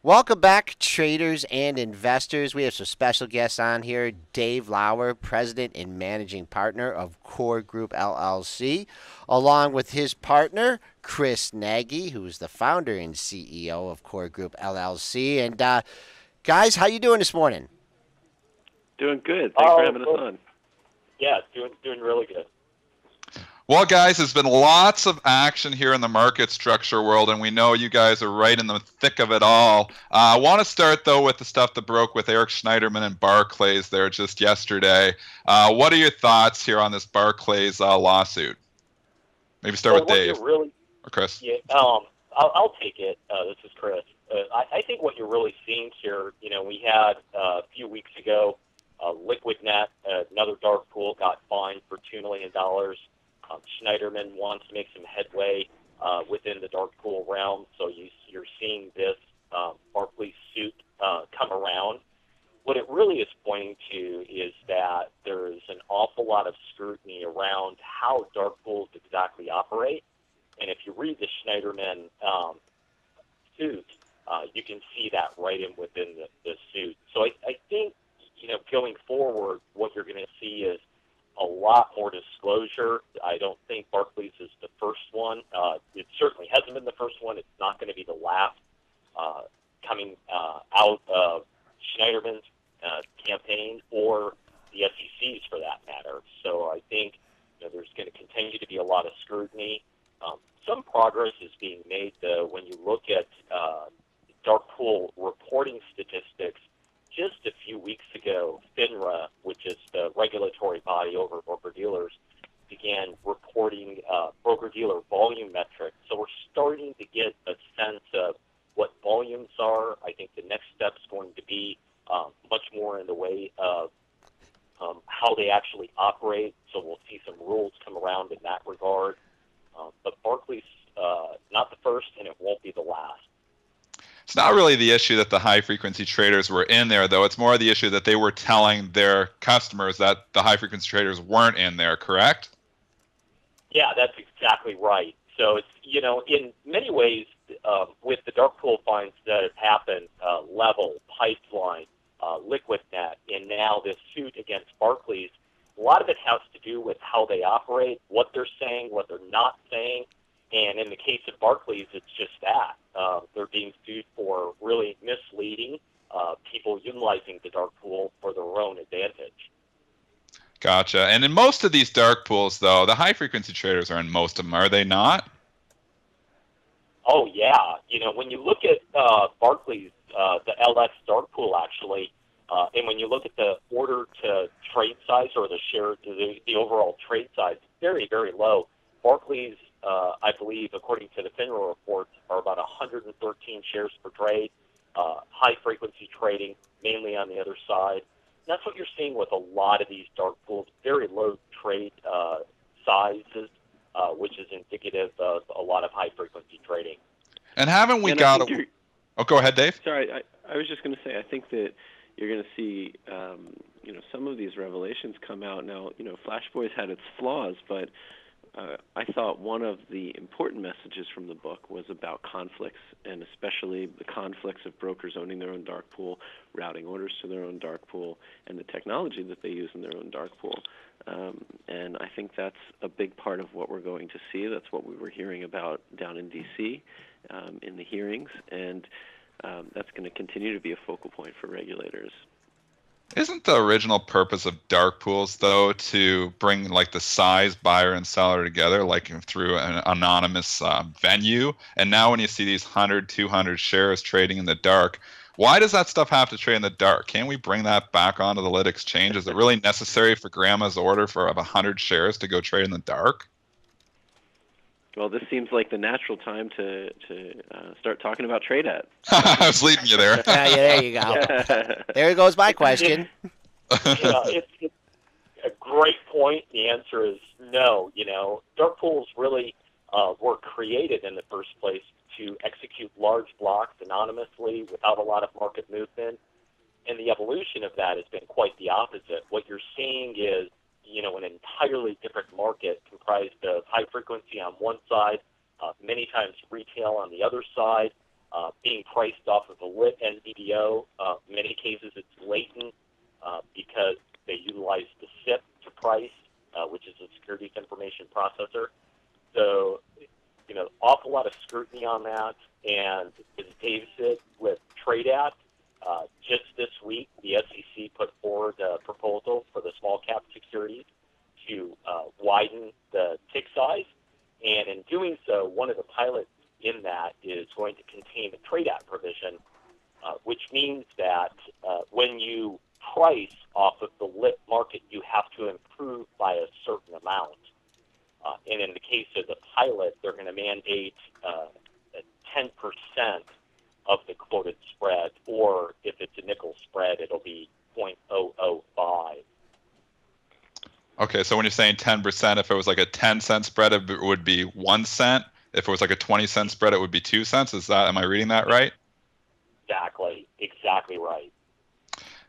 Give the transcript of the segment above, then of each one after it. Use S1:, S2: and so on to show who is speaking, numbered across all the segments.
S1: Welcome back, traders and investors. We have some special guests on here. Dave Lauer, President and Managing Partner of KOR Group LLC, along with his partner, Chris Nagy, who is the founder and CEO of KOR Group LLC. And guys, how you doing this morning?
S2: Doing good. Thanks for having us on.
S3: Yeah, doing really good.
S4: Well, guys, there's been lots of action here in the market structure world, and we know you guys are right in the thick of it all. I want to start, though, with the stuff that broke with Eric Schneiderman and Barclays there just yesterday. What are your thoughts here on this Barclays lawsuit? Maybe start with Dave or Chris.
S3: Yeah, I'll take it. This is Chris. I think what you're really seeing here, we had a few weeks ago, LiquidNet, another dark pool, got fined for $2 million. Schneiderman wants to make some headway within the dark pool realm, so you're seeing this Barclays suit come around. What it really is pointing to is that there's an awful lot of scrutiny around how dark pools exactly operate. And if you read the Schneiderman suit, you can see that right in within the suit. So I think, going forward, what you're going to see is a lot more disclosure. I don't think Barclays is the first one. It certainly hasn't been the first one. It's not going to be the last coming out of Schneiderman's campaign or the SEC's for that matter. So I think there's going to continue to be a lot of scrutiny. Some progress is being made, though, when you look at dark pool reporting statistics. Just a few weeks ago, FINRA, which is the regulatory body over broker-dealers, began reporting broker-dealer volume metrics. So we're starting to get a sense of what volumes are. I think the next step is going to be much more in the way of how they actually operate. So we'll see some rules come around in that regard. But Barclays, not the first, and it won't be the last.
S4: It's not really the issue that the high-frequency traders were in there, though. It's more the issue that they were telling their customers that the high-frequency traders weren't in there, correct?
S3: Yeah, that's exactly right. So it's, in many ways, with the dark pool fines that have happened, Level, Pipeline, LiquidNet, and now this suit against Barclays, a lot of it has to do with how they operate, what they're saying, what they're not saying. And in the case of Barclays, it's just that. They're being sued for really misleading people utilizing the dark pool for their own advantage.
S4: Gotcha. And in most of these dark pools, though, the high-frequency traders are in most of them, are they not?
S3: Oh, yeah. When you look at Barclays, the LX dark pool, actually, and when you look at the order-to-trade size or the overall trade size, it's very, very low. Barclays, I believe, according to the FINRA reports, are about 113 shares per trade. High-frequency trading, mainly on the other side. And that's what you're seeing with a lot of these dark pools, very low trade sizes, which is indicative of a lot of high-frequency trading.
S4: And haven't we got a... Oh, go ahead, Dave.
S2: Sorry, I was just going to say, I think that you're going to see, some of these revelations come out. Now, Flash Boys had its flaws, but I thought one of the important messages from the book was about conflicts, and especially the conflicts of brokers owning their own dark pool, routing orders to their own dark pool, and the technology that they use in their own dark pool. And I think that's a big part of what we're going to see. That's what we were hearing about down in D.C. In the hearings, and that's going to continue to be a focal point for regulators.
S4: Isn't the original purpose of dark pools, though, to bring like the size buyer and seller together, like through an anonymous venue? And now when you see these 100, 200 shares trading in the dark, why does that stuff have to trade in the dark? Can't we bring that back onto the lit exchange? Is it really necessary for grandma's order for 100 shares to go trade in the dark?
S2: Well, this seems like the natural time to start talking about trade at.
S4: I was leading you there.
S1: Yeah, there you go. There goes my question.
S3: It's a great point. The answer is no. Dark pools really were created in the first place to execute large blocks anonymously without a lot of market movement. And the evolution of that has been quite the opposite. What you're seeing is an entirely different market comprised of high frequency on one side, many times retail on the other side, being priced off of a lit NVDO. In many cases, it's latent because they utilize the SIP to price, which is a securities information processor. So, awful lot of scrutiny on that. And as Dave said, with TradeAt, just this week, the SEC put forward a proposal for the small cap securities to widen the tick size. And in doing so, one of the pilots in that is going to contain a TradeAt provision, which means that when you price off of the lit market, you have to improve by a certain amount. And in the case of the pilot, they're going to mandate 10% of the quoted spread, or if it's a nickel spread, it'll be 0.005.
S4: Okay, so when you're saying 10%, if it was like a 10-cent spread, it would be 1 cent. If it was like a 20-cent spread, it would be 2 cents. Am I reading that right?
S3: Exactly right.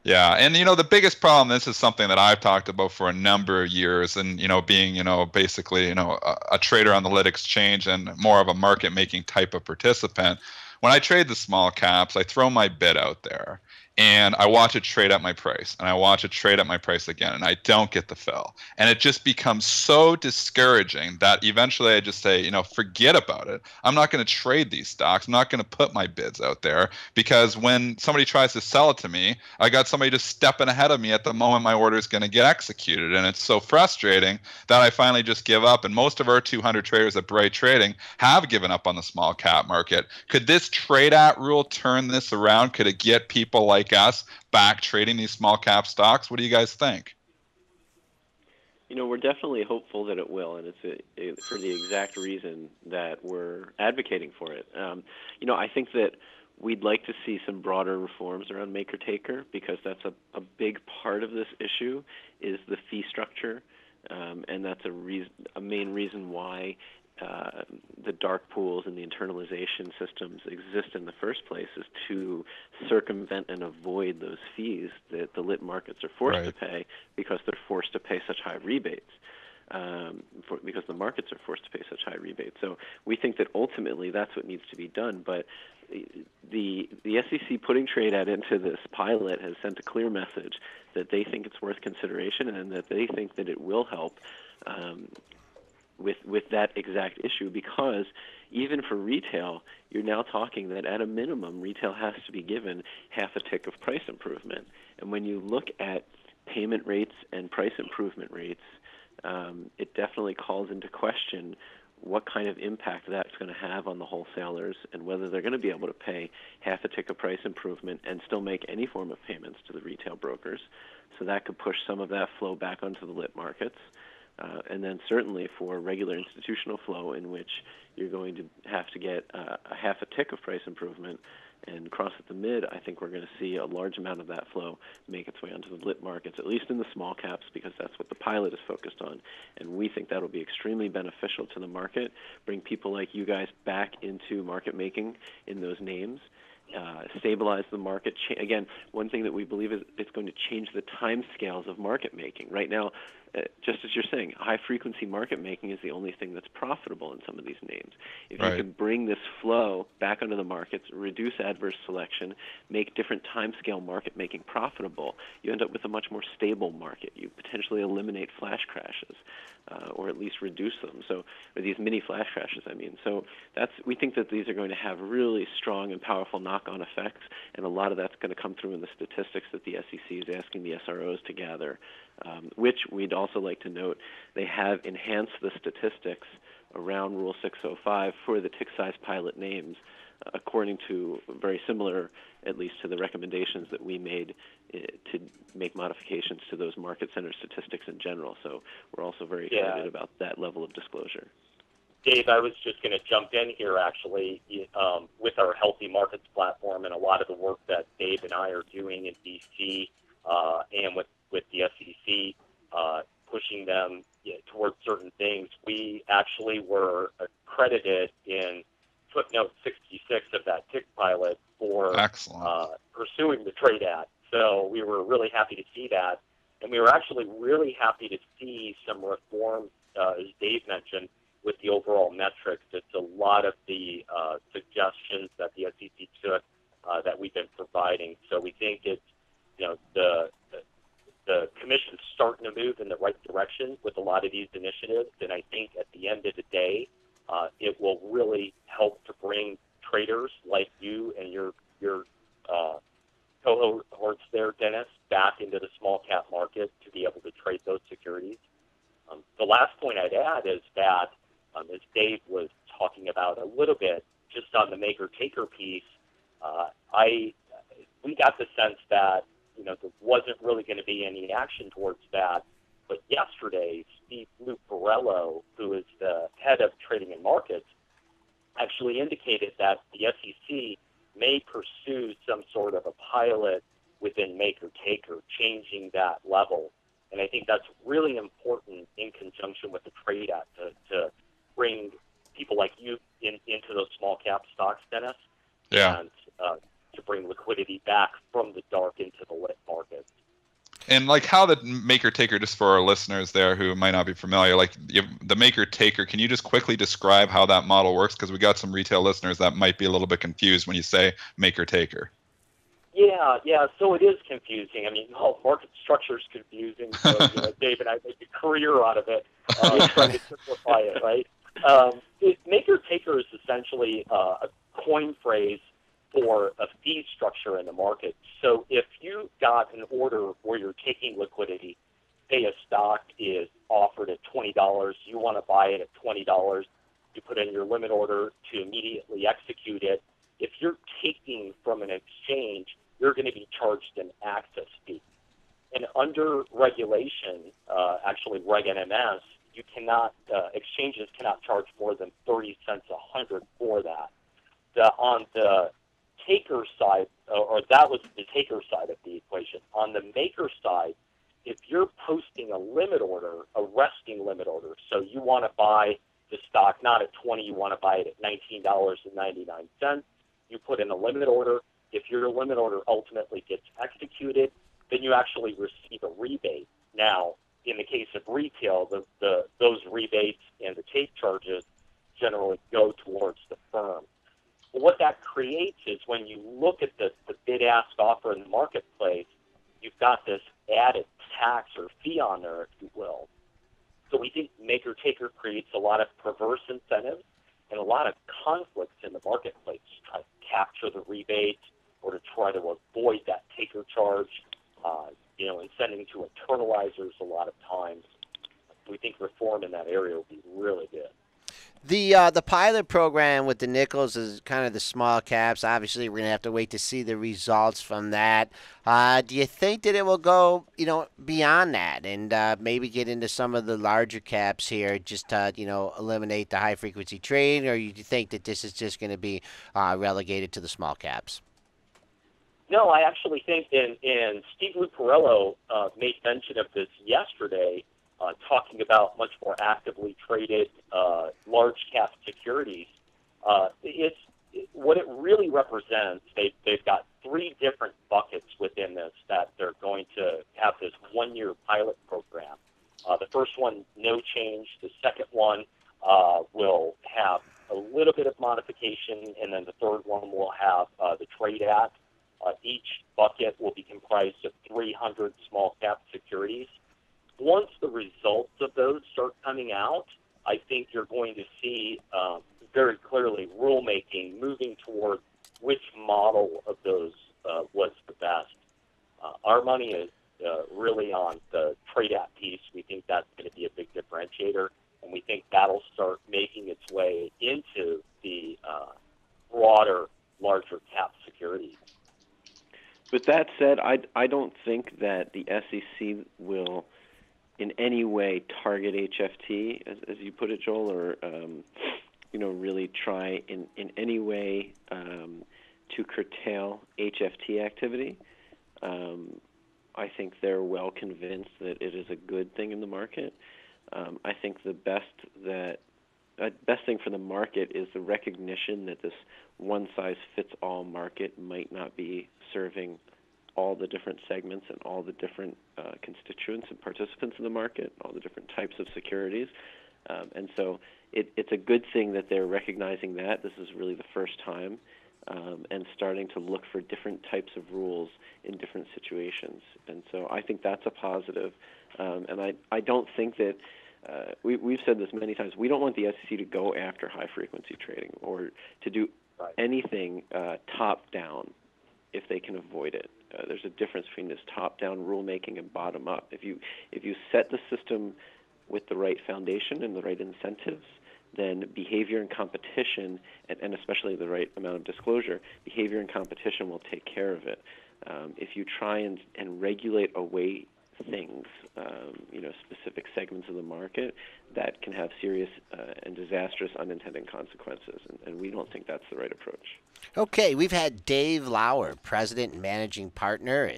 S4: Yeah, and the biggest problem, this is something that I've talked about for a number of years, and being basically a trader on the lit exchange and more of a market making type of participant. When I trade the small caps, I throw my bid out there and I watch it trade at my price, and I watch it trade at my price again, and I don't get the fill. And it just becomes so discouraging that eventually I just say, forget about it. I'm not going to trade these stocks. I'm not going to put my bids out there, because when somebody tries to sell it to me, I got somebody just stepping ahead of me at the moment my order is going to get executed. And it's so frustrating that I finally just give up. And most of our 200 traders at Bright Trading have given up on the small cap market. Could this TradeAt rule turn this around? Could it get people like us back trading these small cap stocks? What do you guys think?
S2: We're definitely hopeful that it will, and it's for the exact reason that we're advocating for it. I think that we'd like to see some broader reforms around MakerTaker, because that's a big part of this issue is the fee structure, and that's a main reason why the dark pools and the internalization systems exist in the first place, is to circumvent and avoid those fees that the lit markets are forced to pay, because they're forced to pay such high rebates. Because the markets are forced to pay such high rebates. So we think that ultimately that's what needs to be done. But the SEC putting TradeAt into this pilot has sent a clear message that they think it's worth consideration, and that they think that it will help with that exact issue, because even for retail, you're now talking that at a minimum, retail has to be given half a tick of price improvement. And when you look at payment rates and price improvement rates, it definitely calls into question what kind of impact that's going to have on the wholesalers, and whether they're going to be able to pay half a tick of price improvement and still make any form of payments to the retail brokers. So that could push some of that flow back onto the lit markets. And then certainly for regular institutional flow, in which you're going to have to get a half a tick of price improvement and cross at the mid, I think we're going to see a large amount of that flow make its way onto the lit markets, at least in the small caps, because that's what the pilot is focused on. And we think that will be extremely beneficial to the market, bring people like you guys back into market making in those names, stabilize the market. Again, one thing that we believe is it's going to change the time scales of market making. Right now, just as you're saying, high-frequency market making is the only thing that's profitable in some of these names. If you can bring this flow back onto the markets, reduce adverse selection, make different time-scale market making profitable, you end up with a much more stable market. You potentially eliminate flash crashes, or at least reduce them. So, or these mini flash crashes, I mean. So we think that these are going to have really strong and powerful knock-on effects, and a lot of that's going to come through in the statistics that the SEC is asking the SROs to gather. Which we'd also like to note, they have enhanced the statistics around Rule 605 for the tick size pilot names, according to very similar, at least to the recommendations that we made to make modifications to those market center statistics in general. So we're also very excited about that level of disclosure.
S3: Dave, I was just going to jump in here, actually, with our Healthy Markets platform and a lot of the work that Dave and I are doing in D.C. And with the SEC, pushing them towards certain things. We actually were accredited in footnote 66 of that tick pilot for pursuing the TradeAt. So we were really happy to see that. And we were actually really happy to see some reforms, as Dave mentioned, with the overall metrics. It's a lot of the suggestions that the SEC took that we've been providing. So we think it's, the commission's starting to move in the right direction with a lot of these initiatives, and I think at the end of the day, it will really help to bring traders like you and your cohorts there, Dennis, back into the small cap market to be able to trade those securities. The last point I'd add is that, as Dave was talking about a little bit, just on the MakerTaker piece, we got the sense that there wasn't really going to be any action towards that. But yesterday, Steve Lucarello, who is the head of trading and markets, actually indicated that the SEC may pursue some sort of a pilot within MakerTaker, changing that level. And I think that's really important in conjunction with the Trade Act to bring people like you into those small cap stocks, Dennis, and to bring liquidity back from the dark into the lit market.
S4: And like how the MakerTaker, just for our listeners there who might not be familiar, like the MakerTaker, can you just quickly describe how that model works? Because we got some retail listeners that might be a little bit confused when you say MakerTaker.
S3: Yeah. So it is confusing. I mean, market structure is confusing. So Dave and I make a career out of it, trying to simplify it, right? MakerTaker is essentially a coin phrase for a fee structure in the market. So if you got an order where you're taking liquidity, say a stock is offered at $20, you want to buy it at $20, you put in your limit order to immediately execute it. If you're taking from an exchange, you're going to be charged an access fee. And under regulation, actually Reg NMS, you cannot, exchanges cannot charge more than 30 cents a hundred for that. On the taker side, or that was the taker side of the equation. On the maker side, if you're posting a limit order, a resting limit order, so you want to buy the stock not at 20, you want to buy it at $19.99, you put in a limit order. If your limit order ultimately gets executed, then you actually receive a rebate. Now, in the case of retail, those rebates and the take charges generally go towards the firm. But what that creates is when you look at the bid-ask offer in the marketplace, you've got this added tax or fee on there, if you will. So we think MakerTaker creates a lot of perverse incentives and a lot of conflicts in the marketplace to try to capture the rebate or to try to avoid that taker charge, and sending to internalizers a lot of times. We think reform in that area will be really good.
S1: The pilot program with the nickels is kind of the small caps. Obviously, we're going to have to wait to see the results from that. Do you think that it will go, beyond that and maybe get into some of the larger caps here, just to, eliminate the high frequency trading, or do you think that this is just going to be relegated to the small caps?
S3: No, I actually think, and Steve Lucarello made mention of this yesterday, talking about much more actively traded large cap securities. It's what it really represents. They've got three different buckets within this that they're going to have this 1 year pilot program. The first one, no change. The second one will have a little bit of modification, and then the third one will have the Trade Act. Each bucket will be comprised of 300 small cap securities. Once the results of those start coming out, I think you're going to see very clearly rulemaking moving toward which model of those was the best. Our money is really on the Trade Act piece. We think that's going to be a big differentiator, and we think that'll start making its way into the broader, larger cap securities.
S2: With that said, I don't think that the SEC will in any way target HFT, as you put it, Joel, or really try in any way to curtail HFT activity. I think they're well convinced that it is a good thing in the market. I think the best thing for the market is the recognition that this one-size-fits-all market might not be serving all the different segments and all the different constituents and participants in the market, all the different types of securities. And so it's a good thing that they're recognizing that. This is really the first time, and starting to look for different types of rules in different situations. And so I think that's a positive. And I don't think that, we've said this many times, we don't want the SEC to go after high-frequency trading or to do anything top-down if they can avoid it. There's a difference between this top-down rulemaking and bottom-up. If you set the system with the right foundation and the right incentives, then behavior and competition, and especially the right amount of disclosure, behavior and competition will take care of it. If you try and regulate away things, specific segments of the market, that can have serious and disastrous unintended consequences, and we don't think that's the right approach.
S1: Okay, we've had Dave Lauer, President and Managing Partner,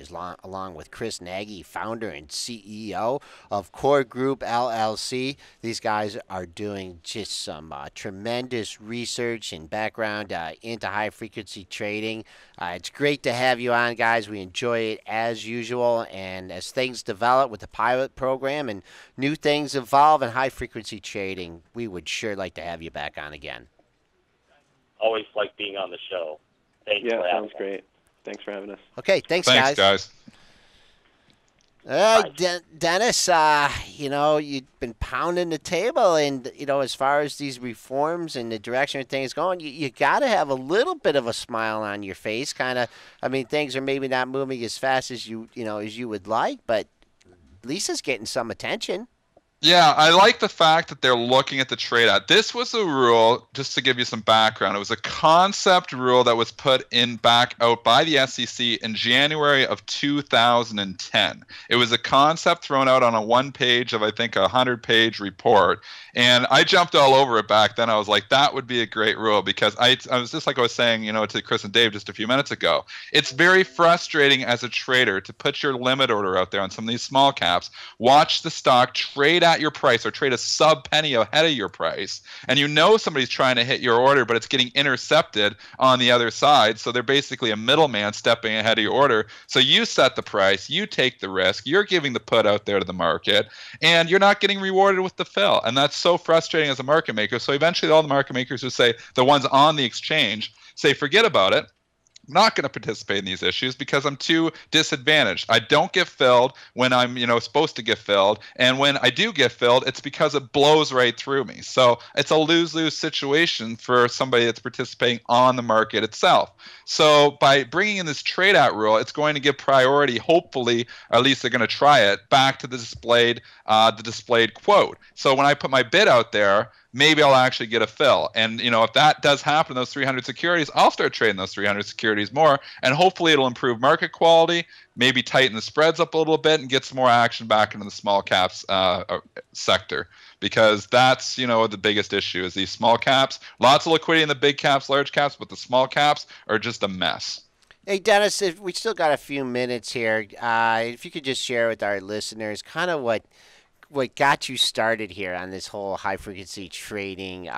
S1: along with Chris Nagy, Founder and CEO of KOR Group LLC. These guys are doing just some tremendous research and background into high-frequency trading. It's great to have you on, guys. We enjoy it as usual, and as things develop with the pilot program and new things evolve in high-frequency trading, we would sure like to have you back on again.
S3: Always like being on the show. Thanks for having
S2: sounds
S3: us.
S2: great. Thanks for having us.
S1: Okay, thanks guys. All right, Dennis, you've been pounding the table, and, as far as these reforms and the direction things going, you got to have a little bit of a smile on your face. Things are maybe not moving as fast as you would like, but at least it's getting some attention.
S4: Yeah, I like the fact that they're looking at the trade out. This was a rule, just to give you some background, it was a concept rule that was put back out by the SEC in January of 2010. It was a concept thrown out on a one-page of, I think, a 100-page report. And I jumped all over it back then. I was like, that would be a great rule, because I was just like I was saying, to Chris and Dave just a few minutes ago. It's very frustrating as a trader to put your limit order out there on some of these small caps, watch the stock trade at your price or trade a sub penny ahead of your price, and somebody's trying to hit your order, but it's getting intercepted on the other side. So they're basically a middleman stepping ahead of your order. So you set the price, you take the risk, you're giving the put out there to the market, and you're not getting rewarded with the fill. And that's so frustrating as a market maker. So eventually all the market makers who say, the ones on the exchange, say, forget about it. I'm not going to participate in these issues because I'm too disadvantaged. I don't get filled when I'm, supposed to get filled. And when I do get filled, it's because it blows right through me. So it's a lose-lose situation for somebody that's participating on the market itself. So by bringing in this trade-out rule, it's going to give priority, hopefully, or at least they're going to try it, back to the displayed quote. So when I put my bid out there, maybe I'll actually get a fill. And, if that does happen, those 300 securities, I'll start trading those 300 securities more. And hopefully it'll improve market quality, maybe tighten the spreads up a little bit and get some more action back into the small caps sector. Because that's, the biggest issue is these small caps. Lots of liquidity in the big caps, large caps, but the small caps are just a mess.
S1: Hey, Dennis, if we still got a few minutes here, if you could just share with our listeners kind of what got you started here on this whole high-frequency trading,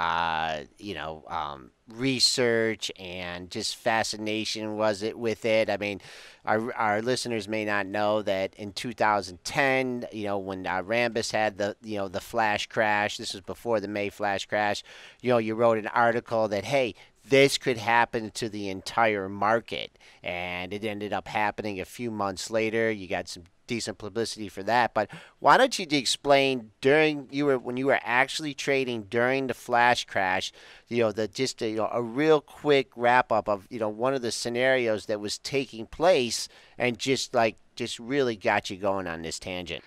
S1: research and just fascination with it? Our listeners may not know that in 2010, when Rambus had the flash crash, this was before the May flash crash, you wrote an article that, hey, this could happen to the entire market, and it ended up happening a few months later. You got some decent publicity for that, but why don't you explain when you were actually trading during the flash crash, a real quick wrap up of one of the scenarios that was taking place, and just really got you going on this tangent.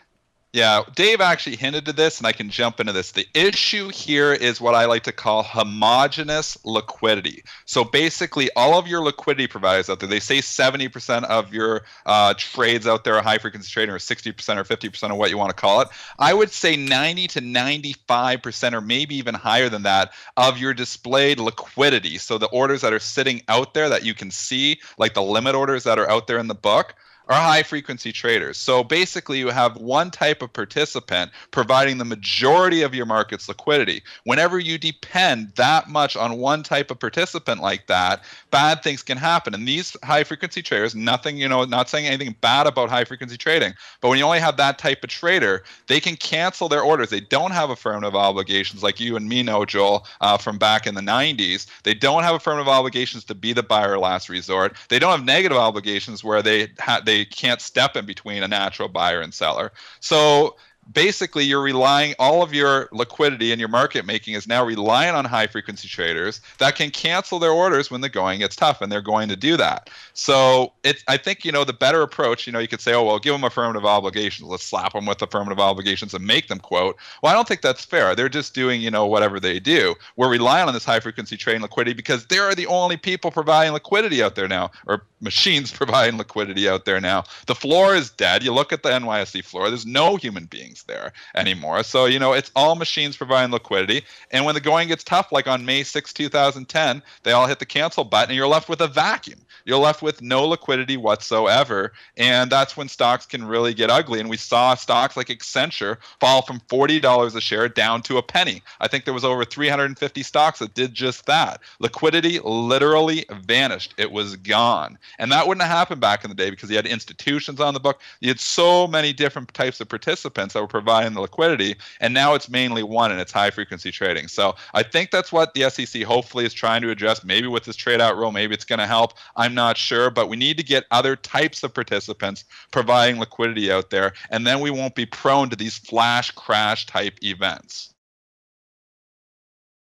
S4: Yeah, Dave actually hinted to this, and I can jump into this. The issue here is what I like to call homogeneous liquidity. So basically, all of your liquidity providers out there, they say 70% of your trades out there are high-frequency trading, or 60% or 50% of what you want to call it. I would say 90 to 95%, or maybe even higher than that, of your displayed liquidity. So the orders that are sitting out there that you can see, like the limit orders that are out there in the book, are high frequency traders. So basically you have one type of participant providing the majority of your market's liquidity. Whenever you depend that much on one type of participant like that, bad things can happen. And these high frequency traders, nothing, not saying anything bad about high frequency trading, but when you only have that type of trader, they can cancel their orders. They don't have affirmative obligations like you and me know, Joel, from back in the 90s. They don't have affirmative obligations to be the buyer last resort. They don't have negative obligations where they can't step in between a natural buyer and seller. So basically you're relying, all of your liquidity and your market making is now relying on high frequency traders that can cancel their orders when the going gets tough, and they're going to do that. So I think, the better approach, you could say, oh, well, give them affirmative obligations. Let's slap them with affirmative obligations and make them quote. Well, I don't think that's fair. They're just doing, whatever they do. We're relying on this high frequency trading liquidity because they're the only people providing liquidity out there now, or machines providing liquidity out there now. The floor is dead. You look at the NYSE floor, there's no human beings there anymore. So, it's all machines providing liquidity. And when the going gets tough, like on May 6, 2010, they all hit the cancel button and you're left with a vacuum. You're left with no liquidity whatsoever. And that's when stocks can really get ugly. And we saw stocks like Accenture fall from $40 a share down to a penny. I think there was over 350 stocks that did just that. Liquidity literally vanished. It was gone. And that wouldn't have happened back in the day because you had institutions on the book. You had so many different types of participants that were providing the liquidity. And now it's mainly one, and it's high frequency trading. So I think that's what the SEC hopefully is trying to address. Maybe with this trade out rule, maybe it's going to help. I'm not sure, but we need to get other types of participants providing liquidity out there, and then we won't be prone to these flash crash type events.